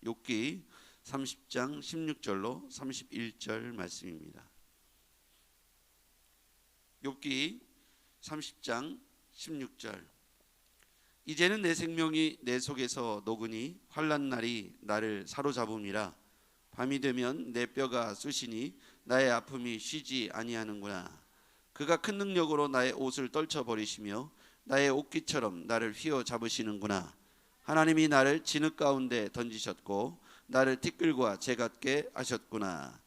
욥기 30장 16절로 31절 말씀입니다. 욥기 30장 16절. 이제는 내 생명이 내 속에서 녹으니 환난 날이 나를 사로잡음이라. 밤이 되면 내 뼈가 쑤시니 나의 아픔이 쉬지 아니하는구나. 그가 큰 능력으로 나의 옷을 떨쳐버리시며 나의 옷깃처럼 나를 휘어잡으시는구나. 하나님이 나를 진흙 가운데 던지셨고 나를 티끌과 재 같게 하셨구나.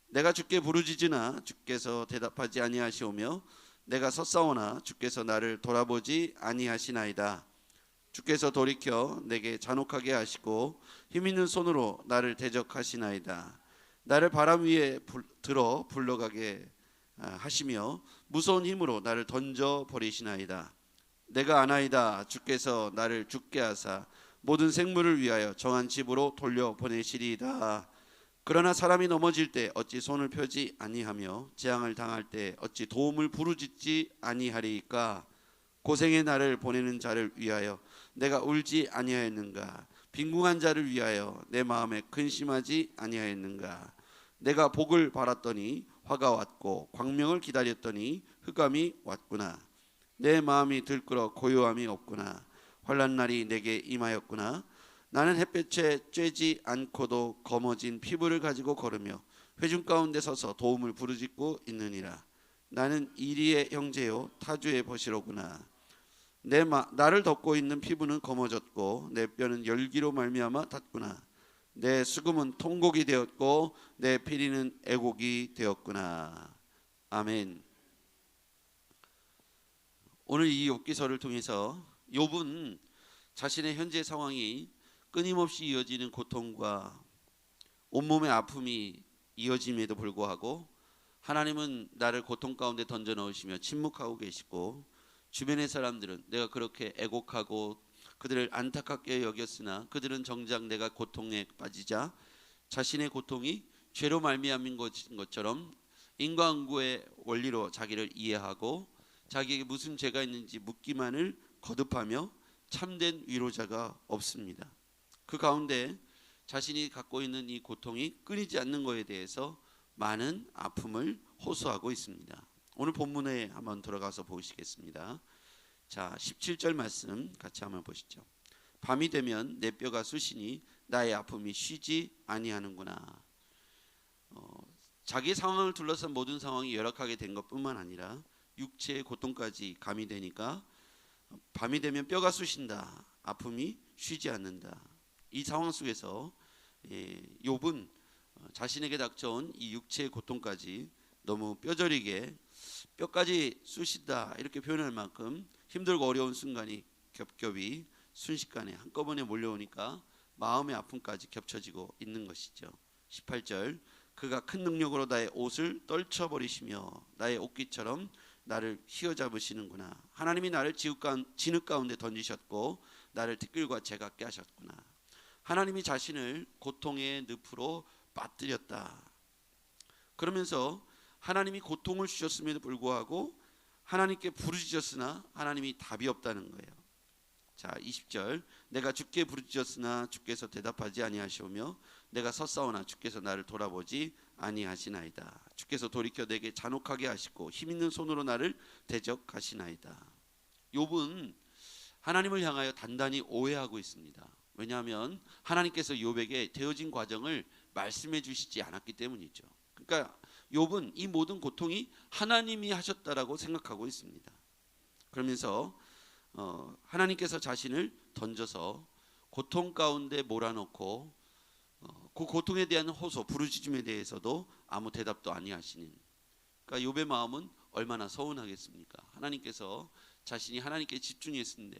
내가 주께 부르짖으나 주께서 대답하지 아니하시오며 내가 섰사오나 주께서 나를 돌아보지 아니하시나이다. 주께서 돌이켜 내게 잔혹하게 하시고 힘있는 손으로 나를 대적하시나이다. 나를 바람 위에 들어 굴러가게 하시며 무서운 힘으로 나를 던져 버리시나이다. 내가 아나이다. 주께서 나를 죽게 하사 모든 생물을 위하여 정한 집으로 돌려보내시리이다. 그러나 사람이 넘어질 때 어찌 손을 펴지 아니하며 재앙을 당할 때 어찌 도움을 부르짖지 아니하리이까. 고생의 날을 보내는 자를 위하여 내가 울지 아니하였는가. 빈궁한 자를 위하여 내 마음에 근심하지 아니하였는가. 내가 복을 바랐더니 화가 왔고 광명을 기다렸더니 흑암이 왔구나. 내 마음이 들끓어 고요함이 없구나. 환난 날이 내게 임하였구나. 나는 햇볕에 쬐지 않고도 검어진 피부를 가지고 걸으며 회중 가운데 서서 도움을 부르짖고 있느니라. 나는 이리의 형제요 타주의 벗이로구나. 나를 덮고 있는 피부는 검어졌고 내 뼈는 열기로 말미암아 탔구나. 내 수금은 통곡이 되었고 내 피리는 애곡이 되었구나. 아멘. 오늘 이 욥기서를 통해서 욥은 자신의 현재 상황이 끊임없이 이어지는 고통과 온몸의 아픔이 이어짐에도 불구하고 하나님은 나를 고통 가운데 던져 넣으시며 침묵하고 계시고, 주변의 사람들은 내가 그렇게 애곡하고 그들을 안타깝게 여겼으나 그들은 정작 내가 고통에 빠지자 자신의 고통이 죄로 말미암은 것처럼 인과응보의 원리로 자기를 이해하고 자기에게 무슨 죄가 있는지 묻기만을 거듭하며 참된 위로자가 없습니다. 그 가운데 자신이 갖고 있는 이 고통이 끊이지 않는 것에 대해서 많은 아픔을 호소하고 있습니다. 오늘 본문에 한번 들어가서 보시겠습니다. 자, 17절 말씀 같이 한번 보시죠. 밤이 되면 내 뼈가 쑤시니 나의 아픔이 쉬지 아니하는구나. 자기 상황을 둘러싼 모든 상황이 열악하게 된 것뿐만 아니라 육체의 고통까지 가미되니까 밤이 되면 뼈가 쑤신다. 아픔이 쉬지 않는다. 이 상황 속에서 욥은 자신에게 닥쳐온 이 육체의 고통까지 너무 뼈저리게 뼈까지 쑤신다 이렇게 표현할 만큼 힘들고 어려운 순간이 겹겹이 순식간에 한꺼번에 몰려오니까 마음의 아픔까지 겹쳐지고 있는 것이죠. 18절. 그가 큰 능력으로 나의 옷을 떨쳐버리시며 나의 옷깃처럼 나를 휘어잡으시는구나. 하나님이 나를 진흙 가운데 던지셨고 나를 티끌과 재 같게 하셨구나. 하나님이 자신을 고통의 늪으로 빠뜨렸다. 그러면서 하나님이 고통을 주셨음에도 불구하고 하나님께 부르짖었으나 하나님이 답이 없다는 거예요. 자, 20절. 내가 주께 부르짖었으나 주께서 대답하지 아니하시오며 내가 섰사오나 주께서 나를 돌아보지 아니하시나이다. 주께서 돌이켜 내게 잔혹하게 하시고 힘있는 손으로 나를 대적하시나이다. 욥은 하나님을 향하여 단단히 오해하고 있습니다. 왜냐하면 하나님께서 욥에게 되어진 과정을 말씀해 주시지 않았기 때문이죠. 그러니까 욥은 이 모든 고통이 하나님이 하셨다라고 생각하고 있습니다. 그러면서 하나님께서 자신을 던져서 고통 가운데 몰아넣고 그 고통에 대한 호소, 부르짖음에 대해서도 아무 대답도 아니하시는, 그러니까 욥의 마음은 얼마나 서운하겠습니까? 하나님께서 자신이 하나님께 집중했는데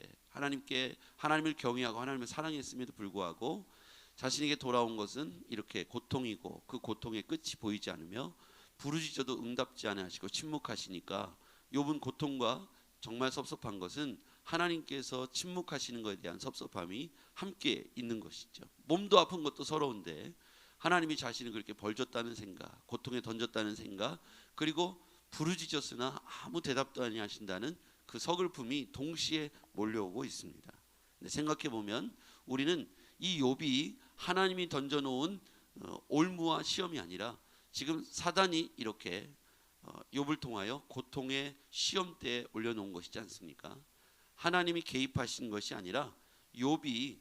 하나님을 경외하고 하나님을 사랑했음에도 불구하고 자신에게 돌아온 것은 이렇게 고통이고 그 고통의 끝이 보이지 않으며 부르짖어도 응답지 않으시고 침묵하시니까 욥은 고통과 정말 섭섭한 것은 하나님께서 침묵하시는 것에 대한 섭섭함이 함께 있는 것이죠. 몸도 아픈 것도 서러운데 하나님이 자신을 그렇게 벌줬다는 생각, 고통에 던졌다는 생각, 그리고 부르짖었으나 아무 대답도 아니하신다는 그 서글픔이 동시에 몰려오고 있습니다. 생각해 보면 우리는 이 욥이 하나님이 던져놓은 올무와 시험이 아니라 지금 사단이 이렇게 욥을 통하여 고통의 시험대에 올려놓은 것이지 않습니까? 하나님이 개입하신 것이 아니라 욥이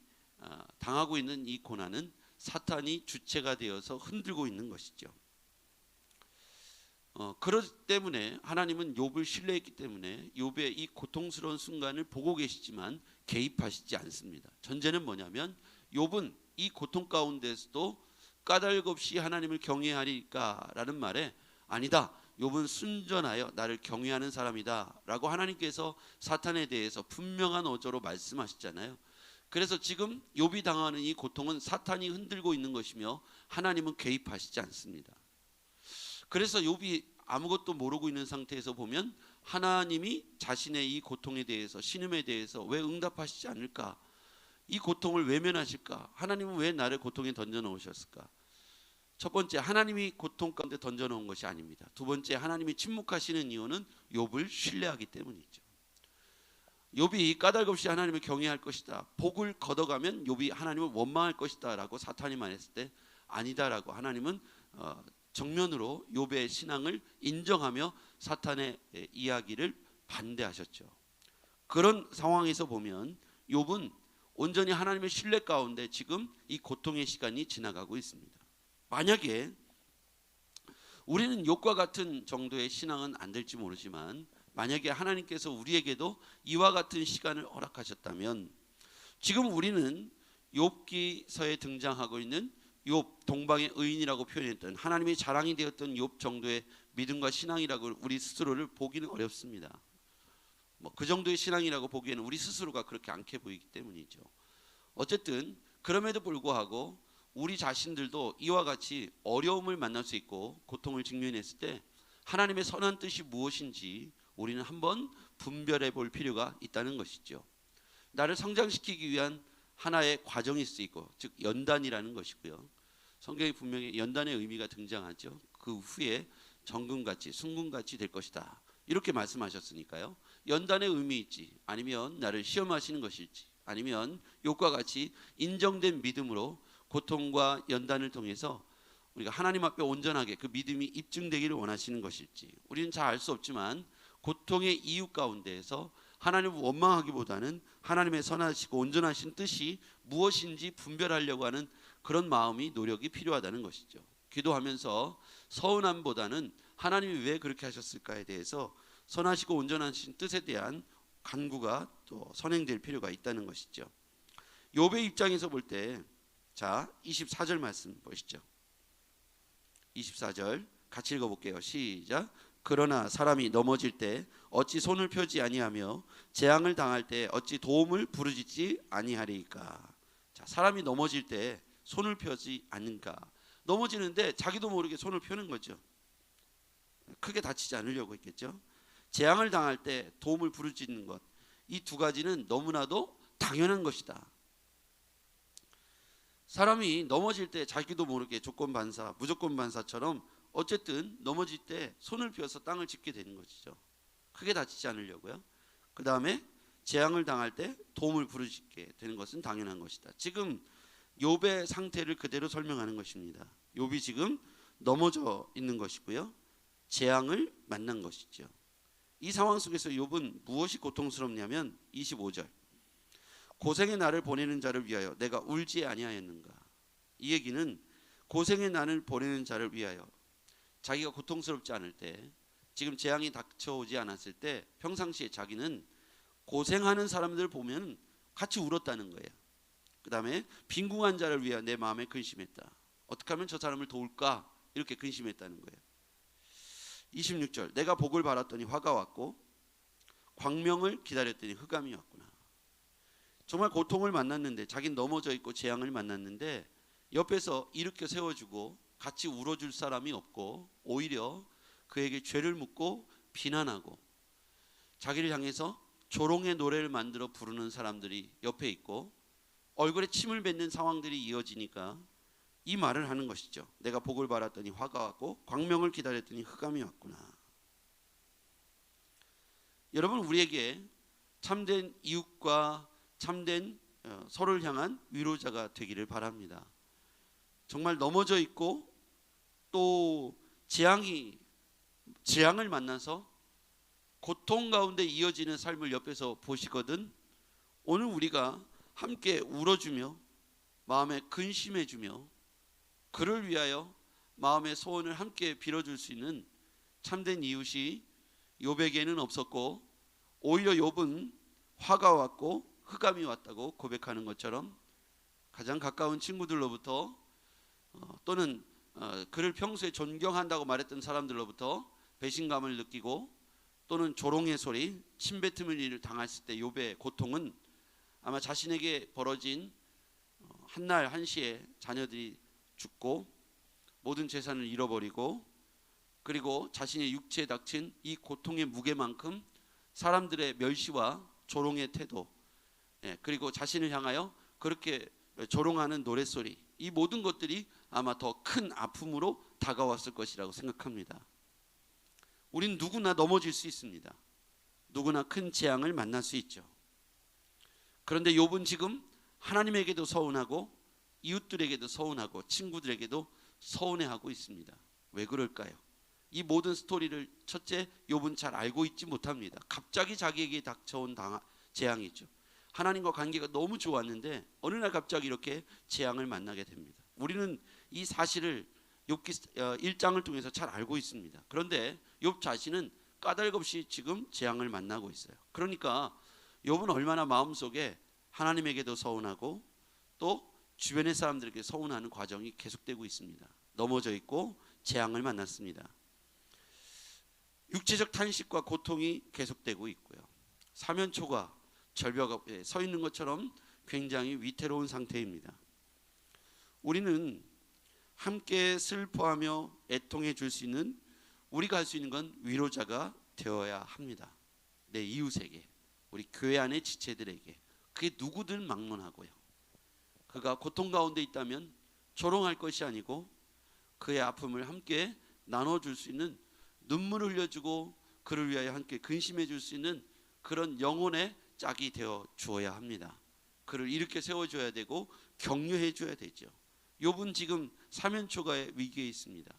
당하고 있는 이 고난은 사탄이 주체가 되어서 흔들고 있는 것이죠. 그렇기 때문에 하나님은 욥을 신뢰했기 때문에 욥의 이 고통스러운 순간을 보고 계시지만 개입하시지 않습니다. 전제는 뭐냐면 욥은 이 고통 가운데서도 까닭 없이 하나님을 경외하리까라는 말에 아니다, 욥은 순전하여 나를 경외하는 사람이다 라고 하나님께서 사탄에 대해서 분명한 어조로 말씀하셨잖아요. 그래서 지금 욥이 당하는 이 고통은 사탄이 흔들고 있는 것이며 하나님은 개입하시지 않습니다. 그래서 욥이 아무것도 모르고 있는 상태에서 보면 하나님이 자신의 이 고통에 대해서, 신음에 대해서 왜 응답하시지 않을까? 이 고통을 외면하실까? 하나님은 왜 나를 고통에 던져놓으셨을까? 첫 번째, 하나님이 고통 가운데 던져놓은 것이 아닙니다. 두 번째, 하나님이 침묵하시는 이유는 욥을 신뢰하기 때문이죠. 욥이 까닭 없이 하나님을 경외할 것이다, 복을 걷어가면 욥이 하나님을 원망할 것이다 라고 사탄이 말했을 때 아니다라고 하나님은 정면으로 욥의 신앙을 인정하며 사탄의 이야기를 반대하셨죠. 그런 상황에서 보면 욥은 온전히 하나님의 신뢰 가운데 지금 이 고통의 시간이 지나가고 있습니다. 만약에 우리는 욥과 같은 정도의 신앙은 안 될지 모르지만 만약에 하나님께서 우리에게도 이와 같은 시간을 허락하셨다면 지금 우리는 욥기서에 등장하고 있는 욥, 동방의 의인이라고 표현했던 하나님의 자랑이 되었던 욥 정도의 믿음과 신앙이라고 우리 스스로를 보기는 어렵습니다. 그 정도의 신앙이라고 보기에는 우리 스스로가 그렇게 않게 보이기 때문이죠. 어쨌든 그럼에도 불구하고 우리 자신들도 이와 같이 어려움을 만날 수 있고 고통을 직면했을 때 하나님의 선한 뜻이 무엇인지 우리는 한번 분별해 볼 필요가 있다는 것이죠. 나를 성장시키기 위한 하나의 과정일 수 있고, 즉 연단이라는 것이고요. 성경에 분명히 연단의 의미가 등장하죠. 그 후에 정금같이 순금같이 될 것이다 이렇게 말씀하셨으니까요. 연단의 의미일지 아니면 나를 시험하시는 것일지 아니면 욥과 같이 인정된 믿음으로 고통과 연단을 통해서 우리가 하나님 앞에 온전하게 그 믿음이 입증되기를 원하시는 것일지 우리는 잘 알 수 없지만 고통의 이유 가운데에서 하나님을 원망하기보다는 하나님의 선하시고 온전하신 뜻이 무엇인지 분별하려고 하는 그런 마음이 노력이 필요하다는 것이죠. 기도하면서 서운함보다는 하나님이 왜 그렇게 하셨을까에 대해서 선하시고 온전하신 뜻에 대한 간구가 또 선행될 필요가 있다는 것이죠. 욥의 입장에서 볼 때 자 24절 말씀 보시죠. 24절 같이 읽어볼게요. 시작. 그러나 사람이 넘어질 때 어찌 손을 펴지 아니하며 재앙을 당할 때 어찌 도움을 부르짖지 아니하리까. 자, 사람이 넘어질 때 손을 펴지 않는가. 넘어지는데 자기도 모르게 손을 펴는 거죠. 크게 다치지 않으려고 했겠죠. 재앙을 당할 때 도움을 부르짖는 것, 이 두 가지는 너무나도 당연한 것이다. 사람이 넘어질 때 자기도 모르게 조건 반사, 무조건 반사처럼 어쨌든 넘어질 때 손을 펴서 땅을 짚게 되는 것이죠. 크게 다치지 않으려고요. 그 다음에 재앙을 당할 때 도움을 부르짖게 되는 것은 당연한 것이다. 지금 욥의 상태를 그대로 설명하는 것입니다. 욥이 지금 넘어져 있는 것이고요. 재앙을 만난 것이죠. 이 상황 속에서 욥은 무엇이 고통스럽냐면 25절. 고생의 날을 보내는 자를 위하여 내가 울지 아니하였는가. 이 얘기는 고생의 날을 보내는 자를 위하여 자기가 고통스럽지 않을 때, 지금 재앙이 닥쳐오지 않았을 때 평상시에 자기는 고생하는 사람들 보면 같이 울었다는 거예요. 그 다음에 빈궁한 자를 위하여 내 마음에 근심했다. 어떻게 하면 저 사람을 도울까 이렇게 근심했다는 거예요. 26절. 내가 복을 바랐더니 화가 왔고 광명을 기다렸더니 흑암이 왔구나. 정말 고통을 만났는데, 자기는 넘어져 있고 재앙을 만났는데 옆에서 일으켜 세워주고 같이 울어줄 사람이 없고 오히려 그에게 죄를 묻고 비난하고 자기를 향해서 조롱의 노래를 만들어 부르는 사람들이 옆에 있고 얼굴에 침을 뱉는 상황들이 이어지니까 이 말을 하는 것이죠. 내가 복을 바랐더니 화가 왔고 광명을 기다렸더니 흑암이 왔구나. 여러분, 우리에게 참된 이웃과 참된 서로를 향한 위로자가 되기를 바랍니다. 정말 넘어져 있고 또 재앙을 만나서 고통 가운데 이어지는 삶을 옆에서 보시거든 오늘 우리가 함께 울어주며 마음에 근심해주며 그를 위하여 마음의 소원을 함께 빌어줄 수 있는 참된 이웃이 욥에게는 없었고 오히려 욥은 화가 왔고 흑암이 왔다고 고백하는 것처럼 가장 가까운 친구들로부터 또는 그를 평소에 존경한다고 말했던 사람들로부터 배신감을 느끼고 또는 조롱의 소리, 침뱉음을 일을 당했을 때 욥의 고통은 아마 자신에게 벌어진 한날 한시에 자녀들이 죽고 모든 재산을 잃어버리고 그리고 자신의 육체에 닥친 이 고통의 무게만큼 사람들의 멸시와 조롱의 태도 그리고 자신을 향하여 그렇게 조롱하는 노랫소리 이 모든 것들이 아마 더 큰 아픔으로 다가왔을 것이라고 생각합니다. 우린 누구나 넘어질 수 있습니다. 누구나 큰 재앙을 만날 수 있죠. 그런데 욥은 지금 하나님에게도 서운하고 이웃들에게도 서운하고 친구들에게도 서운해하고 있습니다. 왜 그럴까요? 이 모든 스토리를 첫째 욥은 잘 알고 있지 못합니다. 갑자기 자기에게 닥쳐온 재앙이죠. 하나님과 관계가 너무 좋았는데 어느 날 갑자기 이렇게 재앙을 만나게 됩니다. 우리는 이 사실을 욥기 1장을 통해서 잘 알고 있습니다. 그런데 욥 자신은 까닭없이 지금 재앙을 만나고 있어요. 그러니까 욥은 얼마나 마음속에 하나님에게도 서운하고 또 주변의 사람들에게 서운하는 과정이 계속되고 있습니다. 넘어져 있고 재앙을 만났습니다. 육체적 탄식과 고통이 계속되고 있고요. 사면초가 절벽 앞에 서 있는 것처럼 굉장히 위태로운 상태입니다. 우리는 함께 슬퍼하며 애통해 줄 수 있는 우리가 할 수 있는 건 위로자가 되어야 합니다. 내 이웃에게 우리 교회 안의 지체들에게 그게 누구든 막론하고요. 그가 고통 가운데 있다면 조롱할 것이 아니고 그의 아픔을 함께 나눠줄 수 있는 눈물을 흘려주고 그를 위하여 함께 근심해 줄 수 있는 그런 영혼의 짝이 되어 주어야 합니다. 그를 일으켜 세워줘야 되고 격려해 줘야 되죠. 욥은 지금 사면초가의 위기에 있습니다.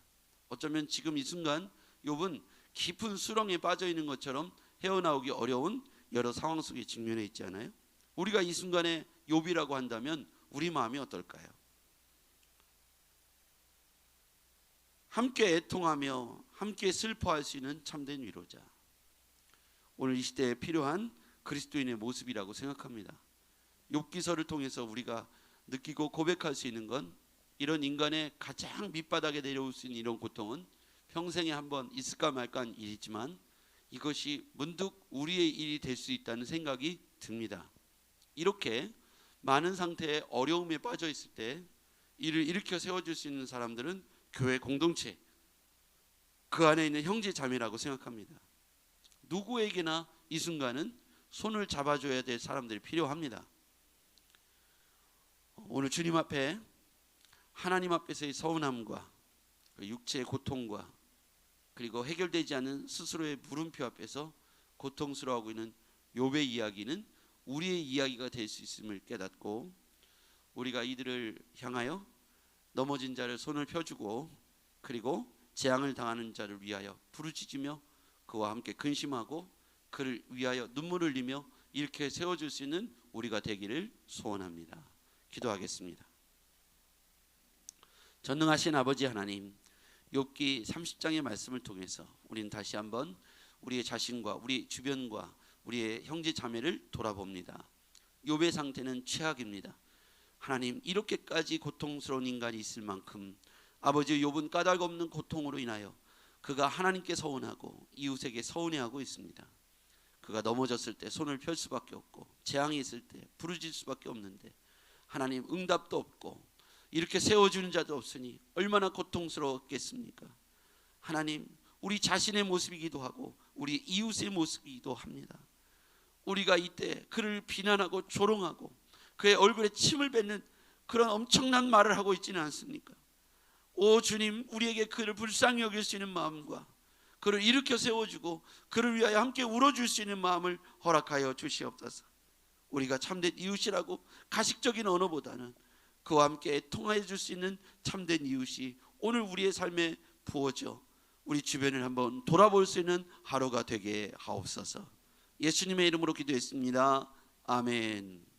어쩌면 지금 이 순간 욥은 깊은 수렁에 빠져 있는 것처럼 헤어나오기 어려운 여러 상황 속에 직면해 있지 않아요? 우리가 이 순간에 욥이라고 한다면 우리 마음이 어떨까요? 함께 애통하며 함께 슬퍼할 수 있는 참된 위로자. 오늘 이 시대에 필요한 그리스도인의 모습이라고 생각합니다. 욥기서를 통해서 우리가 느끼고 고백할 수 있는 건 이런 인간의 가장 밑바닥에 내려올 수 있는 이런 고통은 평생에 한번 있을까 말까 한 일이지만 이것이 문득 우리의 일이 될 수 있다는 생각이 듭니다. 이렇게 많은 상태의 어려움에 빠져 있을 때 이를 일으켜 세워줄 수 있는 사람들은 교회 공동체 그 안에 있는 형제 자매라고 생각합니다. 누구에게나 이 순간은 손을 잡아줘야 될 사람들이 필요합니다. 오늘 주님 앞에 하나님 앞에서의 서운함과 육체의 고통과 그리고 해결되지 않은 스스로의 물음표 앞에서 고통스러워하고 있는 욥의 이야기는 우리의 이야기가 될 수 있음을 깨닫고 우리가 이들을 향하여 넘어진 자를 손을 펴주고 그리고 재앙을 당하는 자를 위하여 부르짖으며 그와 함께 근심하고 그를 위하여 눈물을 흘리며 이렇게 세워줄 수 있는 우리가 되기를 소원합니다. 기도하겠습니다. 전능하신 아버지 하나님, 욥기 30장의 말씀을 통해서 우리는 다시 한번 우리의 자신과 우리 주변과 우리의 형제 자매를 돌아봅니다. 욥의 상태는 최악입니다. 하나님, 이렇게까지 고통스러운 인간이 있을 만큼 아버지 욥은 까닭없는 고통으로 인하여 그가 하나님께 서운하고 이웃에게 서운해하고 있습니다. 그가 넘어졌을 때 손을 펼 수밖에 없고 재앙이 있을 때 부르짖을 수밖에 없는데 하나님 응답도 없고 이렇게 세워주는 자도 없으니 얼마나 고통스러웠겠습니까? 하나님, 우리 자신의 모습이기도 하고 우리 이웃의 모습이기도 합니다. 우리가 이때 그를 비난하고 조롱하고 그의 얼굴에 침을 뱉는 그런 엄청난 말을 하고 있지는 않습니까? 오 주님, 우리에게 그를 불쌍히 여길 수 있는 마음과 그를 일으켜 세워주고 그를 위하여 함께 울어줄 수 있는 마음을 허락하여 주시옵소서. 우리가 참된 이웃이라고 가식적인 언어보다는 그와 함께 통화해 줄 수 있는 참된 이웃이 오늘 우리의 삶에 부어져 우리 주변을 한번 돌아볼 수 있는 하루가 되게 하옵소서. 예수님의 이름으로 기도했습니다. 아멘.